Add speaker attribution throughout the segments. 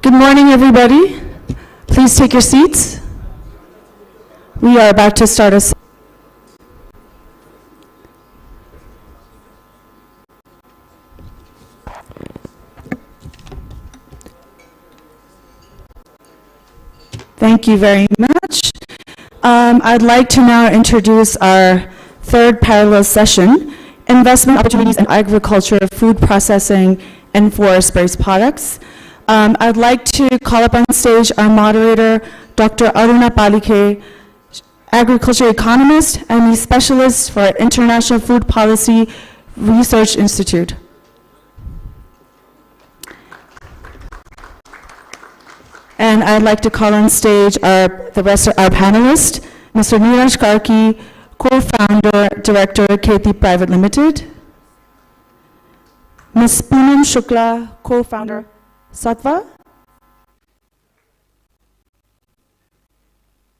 Speaker 1: Good morning, everybody. Please take your seats. We are about to start a Thank you very much. I'd like to now introduce our third parallel session, Investment Opportunities in Agriculture, Food Processing, and Forest-Based Products. I'd like to call up on stage our moderator, Dr. Aruna Palike, agriculture economist and the specialist for International Food Policy Research Institute. And I'd like to call on stage the rest of our panelists, Mr. Neeraj Karki, co-founder, director, KT Private Limited. Ms. Poonam Shukla, co-founder, Sattva.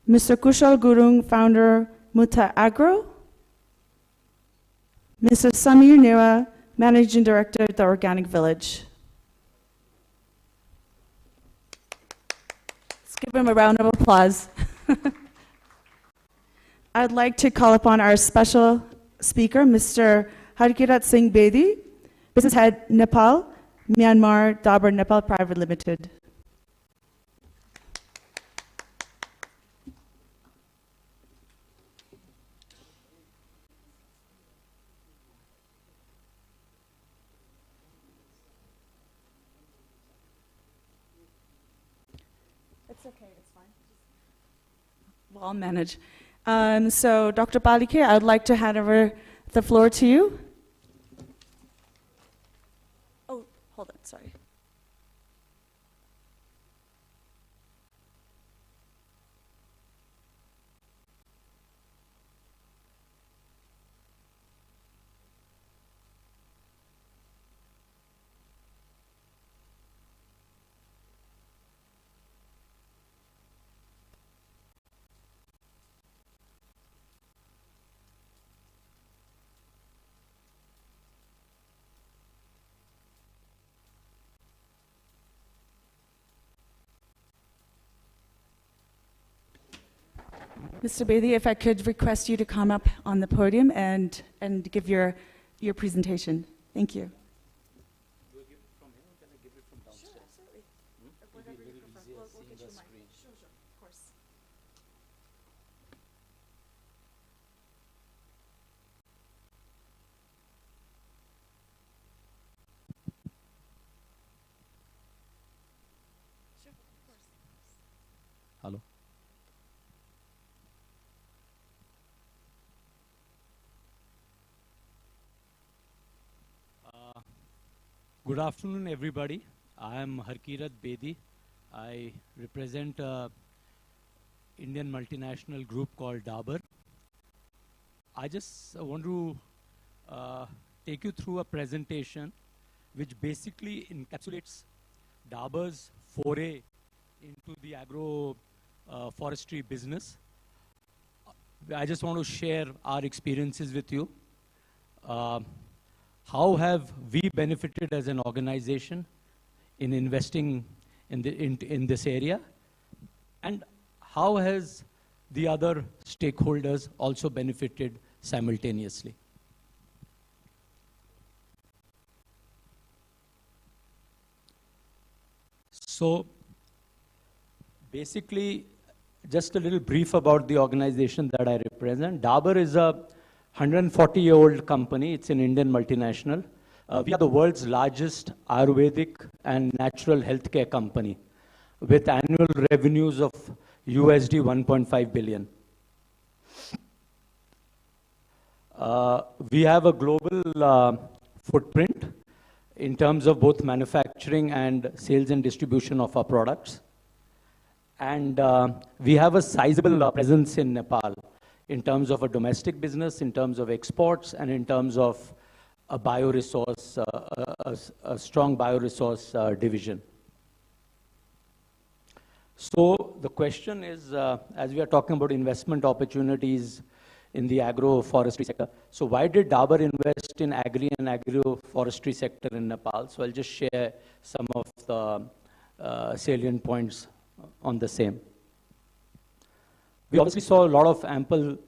Speaker 1: Mr. Kushal Gurung, founder, Mutta Agro. Mr. Samir Nera, managing director at the Organic Village. Let's give him a round of applause. I'd like to call upon our special speaker, Mr. Harkirat Singh Bedi, business head, Nepal, Myanmar, Dabur Nepal Private Limited. It's okay, it's fine. We'll all manage. So, Dr. Palike, I'd like to hand over the floor to you. Oh, hold on, sorry. Mr. Bedi, if I could request you to come up on the podium and give your presentation. Thank you.
Speaker 2: Do I give it from here or can I give it from downstairs?
Speaker 1: Sure, absolutely. Whatever you prefer. We'll get you a mic. Sure, of course. Sure, of course.
Speaker 2: Hello. Good afternoon, everybody. I am Harkirat Bedi. I represent an Indian multinational group called Dabur. I just want to take you through a presentation which basically encapsulates Dabur's foray into the agro-forestry business. I just want to share our experiences with you. How have we benefited as an organization in investing in this area? And how has the other stakeholders also benefited simultaneously? So basically, just a little brief about the organization that I represent. Dabur is a 140-year-old company. It's an Indian multinational. We are the world's largest Ayurvedic and natural healthcare company with annual revenues of USD 1.5 billion. We have a global footprint in terms of both manufacturing and sales and distribution of our products. And we have a sizable presence in Nepal in terms of a domestic business, in terms of exports, and in terms of a bioresource, a strong bioresource division. So the question is, as we are talking about investment opportunities in the agroforestry sector. So why did Dabur invest in agri and agroforestry sector in Nepal? So I'll just share some of the salient points on the same. We obviously saw a lot of ample,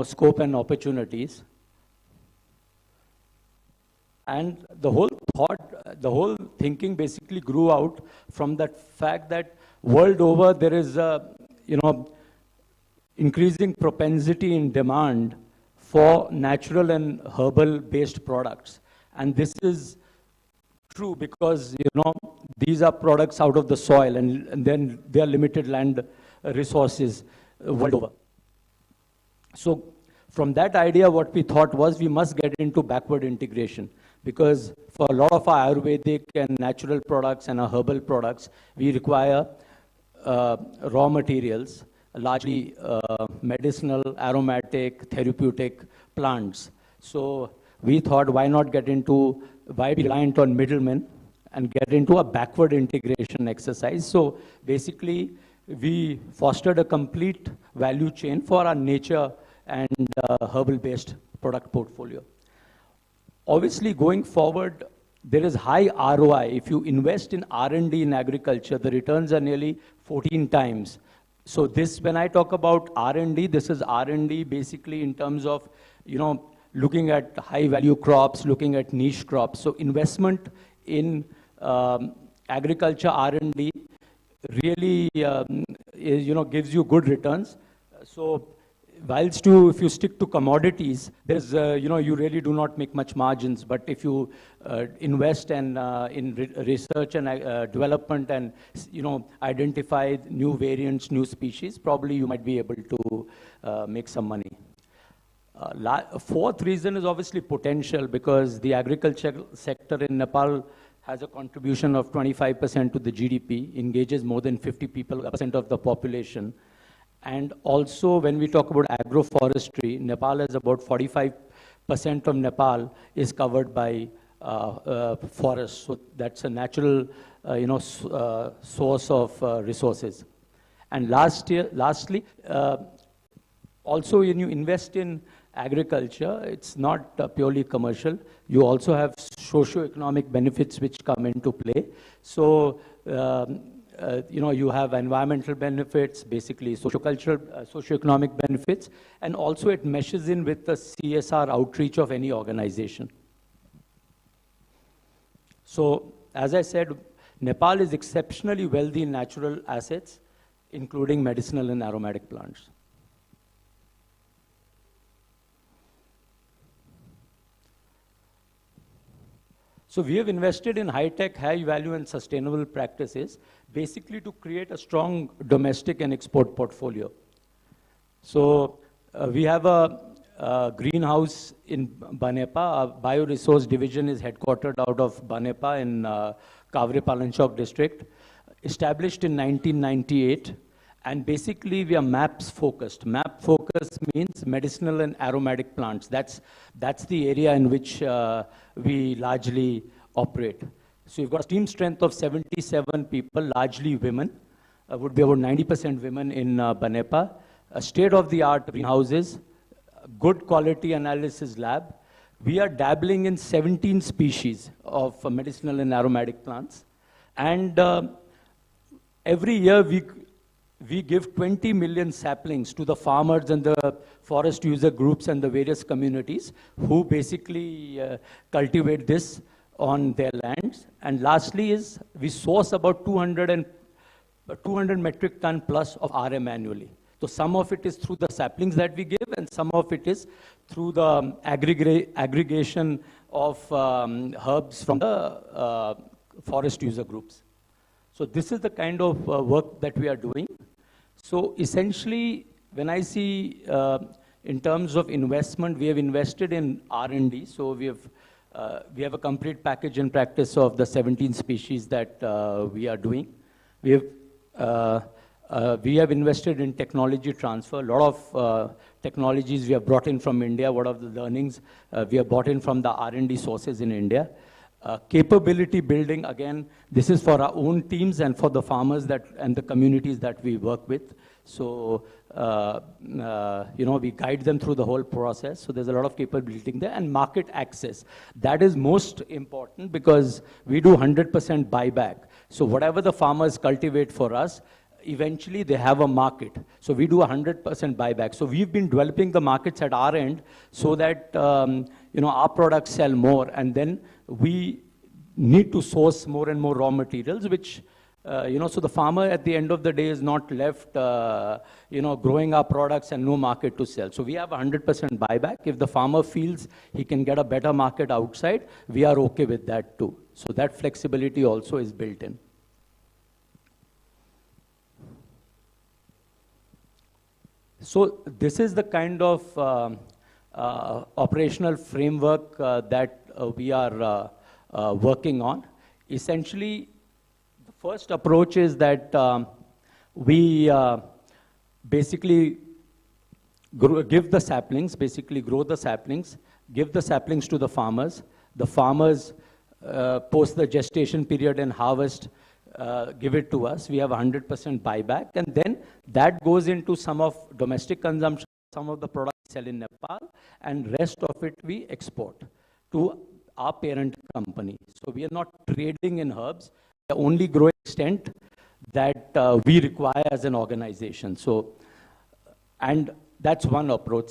Speaker 2: scope and opportunities. And the whole thinking basically grew out from that fact that world over there is a, increasing propensity in demand for natural and herbal based products. And this is true because, these are products out of the soil and then there are limited land resources world over. So from that idea, what we thought was we must get into backward integration, because for a lot of our Ayurvedic and natural products and our herbal products, we require raw materials, largely medicinal, aromatic, therapeutic plants. So we thought, why be reliant on middlemen and get into a backward integration exercise? So basically, we fostered a complete value chain for our nature and herbal-based product portfolio. Obviously, going forward, there is high ROI. If you invest in R&D in agriculture, the returns are nearly 14 times. So this, when I talk about R&D, this is R&D basically in terms of, looking at high-value crops, looking at niche crops. So investment in agriculture R&D really, gives you good returns. So whilst if you stick to commodities, there's, you really do not make much margins. But if you invest in research and development and, identify new variants, new species, probably you might be able to make some money. Fourth reason is obviously potential, because the agriculture sector in Nepal has a contribution of 25% to the GDP, engages more than 50% of the population. And also, when we talk about agroforestry, Nepal has about 45% of Nepal is covered by forests. So that's a natural, source of resources. And lastly, also when you invest in agriculture, it's not purely commercial. You also have socio-economic benefits which come into play. So, you have environmental benefits, basically sociocultural, socio-economic benefits, and also it meshes in with the CSR outreach of any organization. So, as I said, Nepal is exceptionally wealthy in natural assets, including medicinal and aromatic plants. So we have invested in high-tech, high-value and sustainable practices, basically to create a strong domestic and export portfolio. So we have a greenhouse in Banepa. Our bioresource division is headquartered out of Banepa in Kavre Palanchok district, established in 1998. And basically, we are MAPS focused. MAP focus means medicinal and aromatic plants. That's the area in which we largely operate. So you've got a team strength of 77 people, largely women. Would be about 90% women in Banepa. State-of-the-art greenhouses, good quality analysis lab. We are dabbling in 17 species of medicinal and aromatic plants. And every year, we give 20 million saplings to the farmers and the forest user groups and the various communities who basically cultivate this on their lands. And lastly is we source about 200 metric ton plus of RM annually. So some of it is through the saplings that we give, and some of it is through the aggregation of herbs from the forest user groups. So this is the kind of work that we are doing. So essentially, when I see in terms of investment, we have invested in R&D. So we have a complete package and practice of the 17 species that we are doing. We have invested in technology transfer. A lot of technologies we have brought in from India. What are the learnings we have brought in from the R&D sources in India. Capability building, again, this is for our own teams and for the farmers and the communities that we work with. So, we guide them through the whole process. So there's a lot of capability there. And market access. That is most important because we do 100% buyback. So whatever the farmers cultivate for us, eventually they have a market. So we do 100% buyback. So we've been developing the markets at our end so that, our products sell more, and then we need to source more and more raw materials, which, so the farmer at the end of the day is not left, growing our products and no market to sell. So we have 100% buyback. If the farmer feels he can get a better market outside, we are okay with that too. So that flexibility also is built in. So this is the kind of operational framework that we are working on. Essentially, the first approach is that we basically give the saplings, basically grow the saplings, give the saplings to the farmers. The farmers, post the gestation period and harvest, give it to us. We have 100% buyback, and then that goes into some of domestic consumption, some of the products sell in Nepal, and rest of it we export to our parent company. So we are not trading in herbs, the only growing extent that we require as an organization. So, and that's one approach.